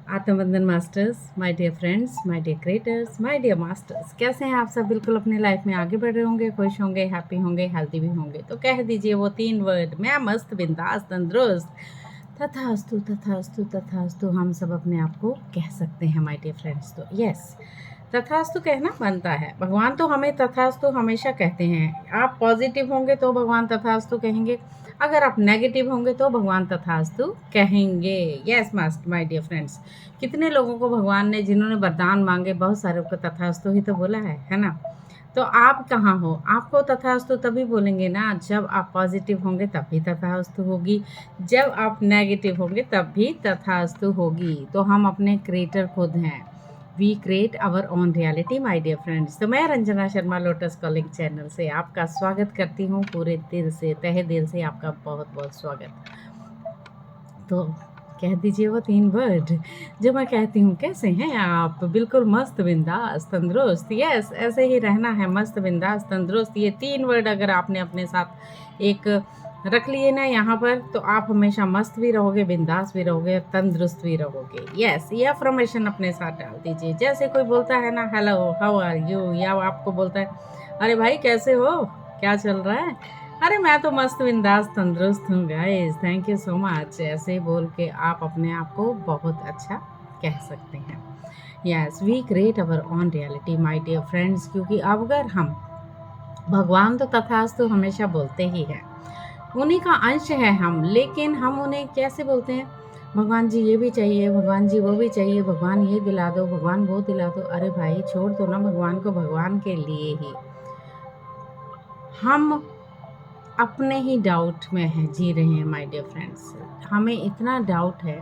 आत्मवंदन masters, my dear friends, my dear creators, my dear masters, कैसे हैं आप सब? बिल्कुल अपनी लाइफ में आगे बढ़ रहे होंगे, खुश होंगे, हैप्पी होंगे, हेल्दी भी होंगे। तो कह दीजिए वो 3 वर्ड, मैं मस्त, बिंदास, तंदुरुस्त। तथास्तु तथास्तु तथास्तु हम सब अपने आप को कह सकते हैं माय डियर फ्रेंड्स। तो यस, तथास्तु कहना बनता है। भगवान तो हमें तथास्तु हमेशा कहते हैं। आप पॉजिटिव होंगे तो भगवान तथास्तु कहेंगे, अगर आप नेगेटिव होंगे तो भगवान तथास्तु कहेंगे। Yes must my dear friends, कितने लोगों को भगवान ने, जिन्होंने वरदान मांगे, बहुत सारे को तथास्तु ही तो बोला है ना। तो आप कहाँ हो? आपको तथास्तु तभी बोलेंगे ना जब आप पॉजिटिव होंगे, तब भी तथास्तु होगी। जब आप नेगेटिव होंगे तब भी तथास्तु होगी। तो हम अपने क्रिएटर खुद हैं। We create our own reality my dear friends. तो मैं Ranjana Sharma Lotus Calling channel से आपका स्वागत करती हूँ, पूरे दिल से, तहे दिल से आपका बहुत बहुत स्वागत। तो कह दीजिए वो 3 वर्ड जो मैं कहती हूँ। कैसे हैं आप? बिल्कुल मस्त, बिंदास, तंदुरुस्त। यस, ऐसे ही रहना है, मस्त, बिंदास, तंदुरुस्त। ये 3 वर्ड अगर आपने अपने साथ एक रख लिए ना यहाँ पर, तो आप हमेशा मस्त भी रहोगे, बिंदास भी रहोगे, तंदुरुस्त भी रहोगे। यस, ये अफर्मेशन अपने साथ डाल दीजिए। जैसे कोई बोलता है ना, हेलो, हाउ आर यू, या आपको बोलता है, अरे भाई कैसे हो, क्या चल रहा है? अरे मैं तो मस्त, बिंदास, तंदुरुस्त हूँ guys, thank you so much. ऐसे बोल के आप अपने आप को बहुत अच्छा कह सकते हैं। Yes, we create our own reality my dear friends, क्योंकि अगर हम, भगवान तो तथास्तु हमेशा बोलते ही हैं, उन्हीं का अंश है हम, लेकिन हम उन्हें कैसे बोलते हैं? भगवान जी ये भी चाहिए, भगवान जी वो भी चाहिए, भगवान ये दिला दो, भगवान वो दिला दो। अरे भाई छोड़ दो ना भगवान को, भगवान के लिए ही हम अपने ही डाउट में हैं, जी रहे हैं माय डियर फ्रेंड्स। हमें इतना डाउट है,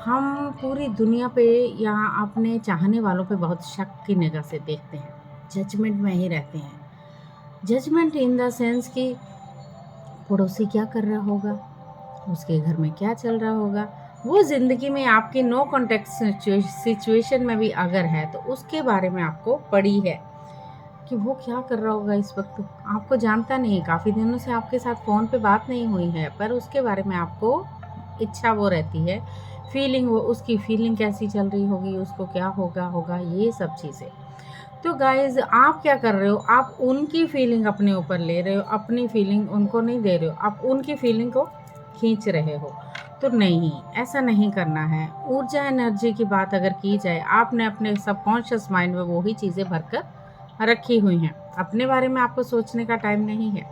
हम पूरी दुनिया पे या अपने चाहने वालों पे बहुत शक की निगाह से देखते हैं, जजमेंट में ही रहते हैं। जजमेंट इन द सेंस कि पड़ोसी क्या कर रहा होगा, उसके घर में क्या चल रहा होगा, वो ज़िंदगी में आपकी नो कॉन्टेक्स्ट सिचुएशन में भी अगर है तो उसके बारे में आपको पड़ी है कि वो क्या कर रहा होगा इस वक्त। आपको जानता नहीं, काफ़ी दिनों से आपके साथ फ़ोन पे बात नहीं हुई है, पर उसके बारे में आपको इच्छा वो रहती है, फीलिंग, वो उसकी फीलिंग कैसी चल रही होगी, उसको क्या होगा, ये सब चीज़ें। तो गाइज़ आप क्या कर रहे हो? आप उनकी फीलिंग अपने ऊपर ले रहे हो, अपनी फीलिंग उनको नहीं दे रहे हो, आप उनकी फीलिंग को खींच रहे हो। तो नहीं, ऐसा नहीं करना है। ऊर्जा एनर्जी की बात अगर की जाए, आपने अपने सबकॉन्शियस माइंड में वही चीज़ें भरकर रखी हुई हैं। अपने बारे में आपको सोचने का टाइम नहीं है।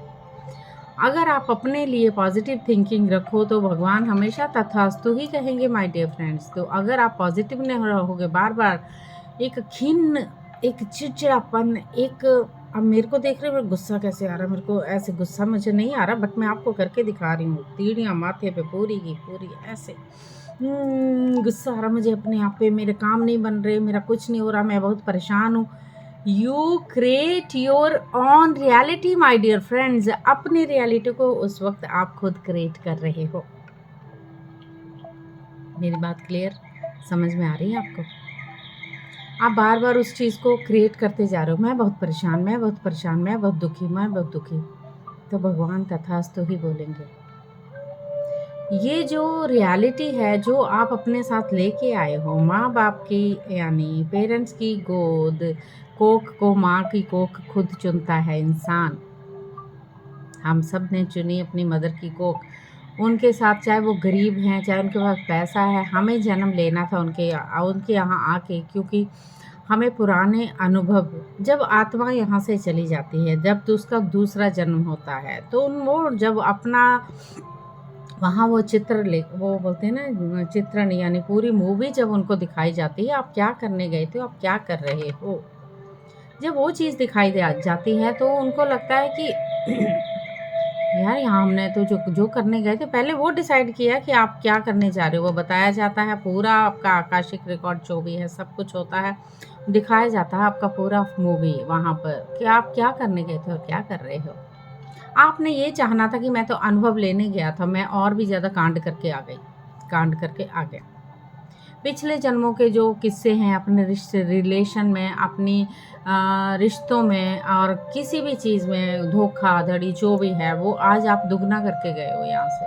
अगर आप अपने लिए पॉजिटिव थिंकिंग रखो तो भगवान हमेशा तथास्तु ही कहेंगे माय डियर फ्रेंड्स। तो अगर आप पॉजिटिव नहीं रहोगे, बार बार एक खिन्न, एक चिड़चिड़ापन, एक, अब मेरे को देख रहे हो मेरे गुस्सा कैसे आ रहा है, मेरे को ऐसे गुस्सा मुझे नहीं आ रहा, बट मैं आपको करके दिखा रही हूँ, तीड़ियाँ माथे पे पूरी की पूरी ऐसे। गुस्सा आ रहा मुझे अपने आप पे, मेरे काम नहीं बन रहे, मेरा कुछ नहीं हो रहा, मैं बहुत परेशान हूँ। You create your own reality my dear friends. अपनी रियलिटी को उस वक्त आप खुद क्रिएट कर रहे हो। मेरी बात क्लियर समझ में आ रही है आपको? आप बार बार उस चीज़ को क्रिएट करते जा रहे हो, मैं बहुत परेशान, मैं बहुत परेशान, मैं बहुत दुखी, मैं बहुत दुखी। तो भगवान तथास्तु ही बोलेंगे। ये जो रियलिटी है जो आप अपने साथ लेके आए हो, माँ बाप की, यानी पेरेंट्स की गोद, कोख को, माँ की कोख खुद चुनता है इंसान। हम सब ने चुनी अपनी मदर की कोख। उनके साथ, चाहे वो गरीब हैं, चाहे उनके पास पैसा है, हमें जन्म लेना था उनके यहाँ आके, क्योंकि हमें पुराने अनुभव, जब आत्मा यहाँ से चली जाती है, जब तो उसका दूसरा जन्म होता है, तो वो जब अपना वहाँ वो चित्र ले, वो बोलते हैं ना चित्रण, यानी पूरी मूवी जब उनको दिखाई जाती है, आप क्या करने गए थे, आप क्या कर रहे हो, जब वो चीज़ दिखाई दे जाती है तो उनको लगता है कि यार यहाँ हमने तो जो जो करने गए थे, पहले वो डिसाइड किया कि आप क्या करने जा रहे हो। वो बताया जाता है, पूरा आपका आकाशिक रिकॉर्ड जो भी है सब कुछ होता है, दिखाया जाता है आपका पूरा मूवी वहाँ पर कि आप क्या करने गए थे और क्या कर रहे हो। आपने ये चाहना था कि मैं तो अनुभव लेने गया था, मैं और भी ज़्यादा कांड करके आ गई, कांड करके आ गया। पिछले जन्मों के जो किस्से हैं अपने रिश्ते, रिलेशन में, अपनी रिश्तों में और किसी भी चीज़ में, धोखाधड़ी जो भी है, वो आज आप दुगना करके गए हो यहाँ से,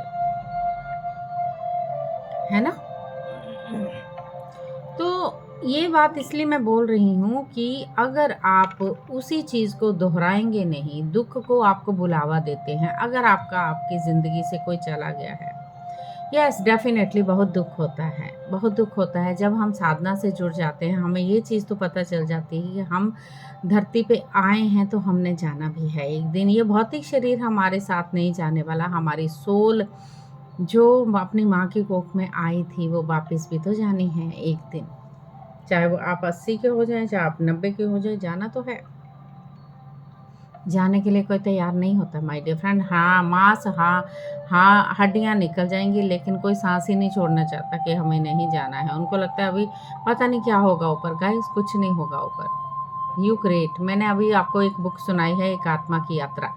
है ना? ये बात इसलिए मैं बोल रही हूँ कि अगर आप उसी चीज़ को दोहराएँगे नहीं, दुःख को आपको बुलावा देते हैं, अगर आपकी ज़िंदगी से कोई चला गया है, यस डेफ़िनेटली बहुत दुःख होता है, बहुत दुःख होता है। जब हम साधना से जुड़ जाते हैं, हमें ये चीज़ तो पता चल जाती है कि हम धरती पे आए हैं तो हमने जाना भी है एक दिन। ये भौतिक शरीर हमारे साथ नहीं जाने वाला, हमारी सोल जो अपनी माँ की कोख में आई थी, वो वापस भी तो जानी है एक दिन। चाहे वो आप 80 के हो जाएँ, चाहे आप 90 के हो जाएँ, जाना तो है। जाने के लिए कोई तैयार नहीं होता माय डियर फ्रेंड। हाँ, माँस हाँ, हाँ, हड्डियाँ निकल जाएँगी लेकिन कोई साँस ही नहीं छोड़ना चाहता कि हमें नहीं जाना है। उनको लगता है अभी पता नहीं क्या होगा ऊपर, गाइस कुछ नहीं होगा ऊपर। You great. मैंने अभी आपको एक बुक सुनाई है, एक आत्मा की यात्रा।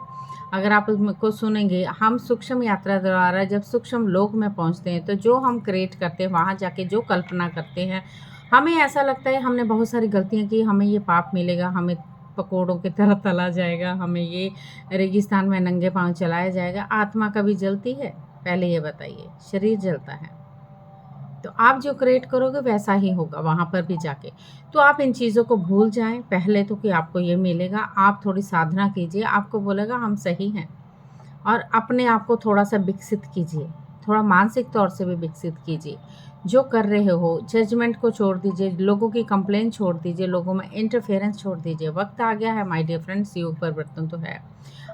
अगर आप उसको सुनेंगे, हम सूक्ष्म यात्रा द्वारा जब सूक्ष्म लोक में पहुँचते हैं, तो जो हम क्रिएट करते हैं, वहाँ जाके जो कल्पना करते हैं, हमें ऐसा लगता है हमने बहुत सारी गलतियाँ की, हमें ये पाप मिलेगा, हमें पकोड़ों की तरह तला जाएगा, हमें ये रेगिस्तान में नंगे पाँव चलाया जाएगा। आत्मा कभी जलती है? पहले ये बताइए। शरीर जलता है। तो आप जो क्रिएट करोगे वैसा ही होगा वहाँ पर भी जाके। तो आप इन चीज़ों को भूल जाएँ पहले तो कि आपको ये मिलेगा। आप थोड़ी साधना कीजिए, आपको बोलेगा हम सही हैं। और अपने आप को थोड़ा-सा विकसित कीजिए, थोड़ा मानसिक तौर से भी विकसित कीजिए। जो कर रहे हो, जजमेंट को छोड़ दीजिए, लोगों की कंप्लेंट छोड़ दीजिए, लोगों में इंटरफेरेंस छोड़ दीजिए। वक़्त आ गया है माय डियर फ्रेंड्स, युग परिवर्तन तो है।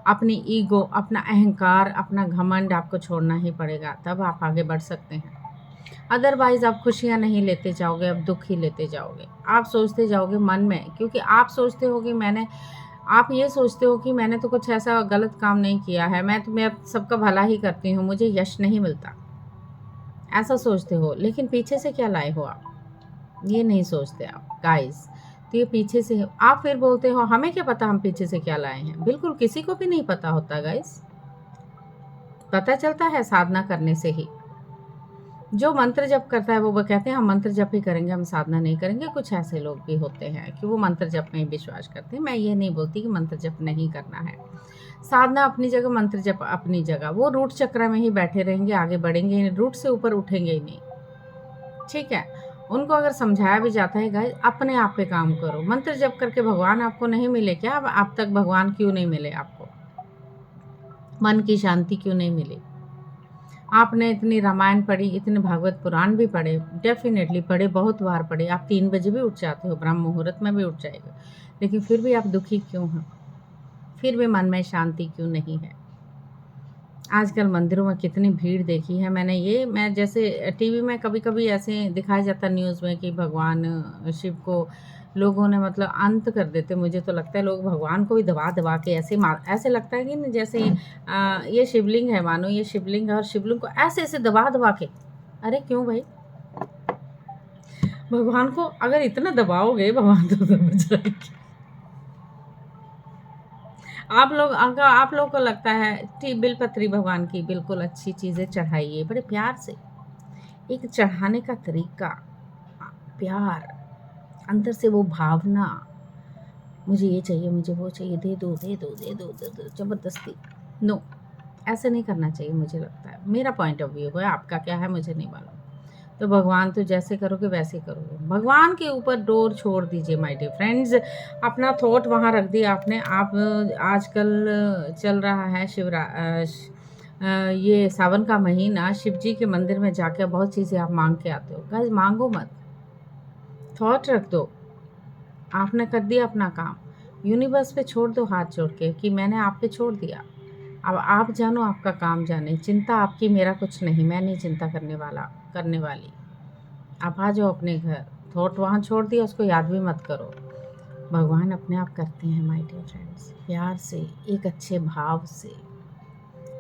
अपनी ईगो, अपना अहंकार, अपना घमंड आपको छोड़ना ही पड़ेगा, तब आप आगे बढ़ सकते हैं। अदरवाइज़ आप खुशियाँ नहीं लेते जाओगे, आप दुःख ही लेते जाओगे। आप सोचते जाओगे मन में, क्योंकि आप सोचते हो कि आप ये सोचते हो कि मैंने तो कुछ ऐसा गलत काम नहीं किया है, मैं सबका भला ही करती हूँ, मुझे यश नहीं मिलता। ऐसा सोचते हो, लेकिन पीछे से क्या लाए हो आप? ये नहीं सोचते आप गाइस। तो ये पीछे से आप फिर बोलते हो हमें क्या पता हम पीछे से क्या लाए हैं? बिल्कुल किसी को भी नहीं पता होता गाइस। पता चलता है साधना करने से ही। जो मंत्र जप करता है वो कहते हैं हम मंत्र जप ही करेंगे, हम साधना नहीं करेंगे। कुछ ऐसे लोग भी होते हैं कि वो मंत्र जप में ही विश्वास करते हैं। मैं ये नहीं बोलती कि मंत्र जप नहीं करना है। साधना अपनी जगह, मंत्र जप अपनी जगह। वो रूट चक्र में ही बैठे रहेंगे, आगे बढ़ेंगे ही नहीं, रूट से ऊपर उठेंगे ही नहीं। ठीक है? उनको अगर समझाया भी जाता है गाइस अपने आप पे काम करो। मंत्र जप करके भगवान आपको नहीं मिले क्या? अब आप तक भगवान क्यों नहीं मिले आपको? मन की शांति क्यों नहीं मिली? आपने इतनी रामायण पढ़ी, इतने भागवत पुराण भी पढ़े, डेफ़िनेटली पढ़े, बहुत बार पढ़े। आप 3 बजे भी उठ जाते हो, ब्रह्म मुहूर्त में भी उठ जाएगा। लेकिन फिर भी आप दुखी क्यों हैं? फिर भी मन में शांति क्यों नहीं है? आजकल मंदिरों में कितनी भीड़ देखी है मैंने। मैं जैसे टीवी में कभी-कभी ऐसे दिखाया जाता है न्यूज़ में कि भगवान शिव को लोगों ने मतलब अंत कर देते। मुझे तो लगता है लोग भगवान को भी दबा-दबा के ऐसे लगता है कि न जैसे ये शिवलिंग है, मानो ये शिवलिंग है और शिवलिंग को ऐसे-ऐसे दबा-दबा के। अरे क्यों भई? भगवान को अगर इतना दबाओगे भगवान तो दब जाएँगे। आप लोगों को लगता है बिलपत्री भगवान की बिल्कुल अच्छी चीज़ें चढ़ाइए बड़े प्यार से। एक चढ़ाने का तरीका, प्यार, अंदर से वो भावना, मुझे ये चाहिए, मुझे वो चाहिए, दे दो, दे दो, दे दो, दे दो, ज़बरदस्ती। नो, ऐसे नहीं करना चाहिए मुझे लगता है। मेरा पॉइंट ऑफ व्यू है, आपका क्या है मुझे नहीं मालूम। तो भगवान तो जैसे करोगे वैसे करोगे। भगवान के ऊपर डोर छोड़ दीजिए माय डियर फ्रेंड्स। अपना थॉट वहाँ रख दिया आपने। आप आजकल चल रहा है ये सावन का महीना, शिव जी के मंदिर में जाके बहुत चीज़ें आप माँग के आते हो। गाइस माँगो मत, थॉट रख दो। आपने कर दिया अपना काम। यूनिवर्स पे छोड़ दो हाथ जोड़ के कि मैंने आप पे छोड़ दिया। अब आप जानो आपका काम जाने। चिंता आपकी, मेरा कुछ नहीं, मैं नहीं चिंता करने वाली। आप आ जाओ अपने घर। थॉट वहाँ छोड़ दिया, उसको याद भी मत करो। भगवान अपने आप करते हैं माय डियर फ्रेंड्स, प्यार से, एक अच्छे भाव से।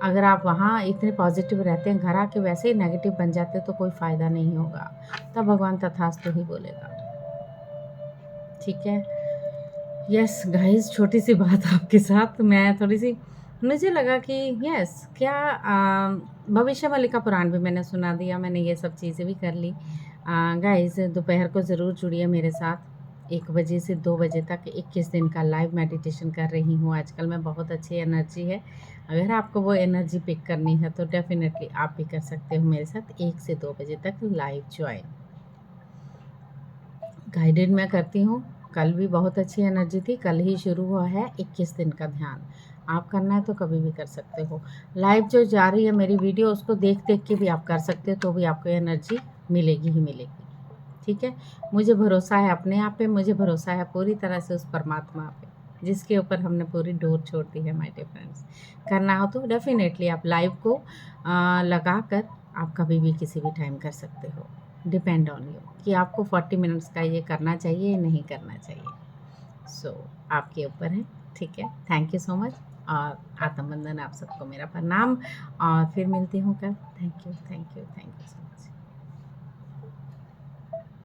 अगर आप वहाँ इतने पॉज़िटिव रहते हैं, घर आके वैसे ही नेगेटिव बन जाते हैं तो कोई फ़ायदा नहीं होगा। तब भगवान तथास्तु ही बोलेगा। ठीक है? यस गाइस, छोटी-सी बात आपके साथ मैं थोड़ी-सी मुझे लगा कि यस क्या भविष्य मल्लिका पुराण भी मैंने सुना दिया, मैंने ये सब चीज़ें भी कर ली। गाइस दोपहर को ज़रूर जुड़िए मेरे साथ 1 बजे से 2 बजे तक 21 दिन का लाइव मेडिटेशन कर रही हूँ आजकल मैं। बहुत अच्छी एनर्जी है। अगर आपको वो एनर्जी पिक करनी है तो डेफ़िनेटली आप भी कर सकते हो मेरे साथ 1 से 2 बजे तक लाइव जॉइन। गाइडेड मैं करती हूँ। कल भी बहुत अच्छी एनर्जी थी, कल ही शुरू हुआ है 21 दिन का ध्यान। आप करना है तो कभी भी कर सकते हो। लाइव जो जा रही है मेरी वीडियो, उसको देख देख के भी आप कर सकते हो, तो भी आपको एनर्जी मिलेगी ही मिलेगी। ठीक है, मुझे भरोसा है अपने आप पे, मुझे भरोसा है पूरी तरह से उस परमात्मा पे जिसके ऊपर हमने पूरी डोर छोड़ दी है। माय डियर फ्रेंड्स, करना हो तो डेफिनेटली आप लाइव को लगा कर आप कभी भी किसी भी टाइम कर सकते हो। डिपेंड ऑन यू कि आपको 40 मिनट्स का ये करना चाहिए या नहीं करना चाहिए। सो आपके ऊपर है। ठीक है, थैंक यू सो मच, और आत्म वंदन आप सबको मेरा प्रणाम, और फिर मिलती हूँ कल। Thank you, thank you, thank you so much.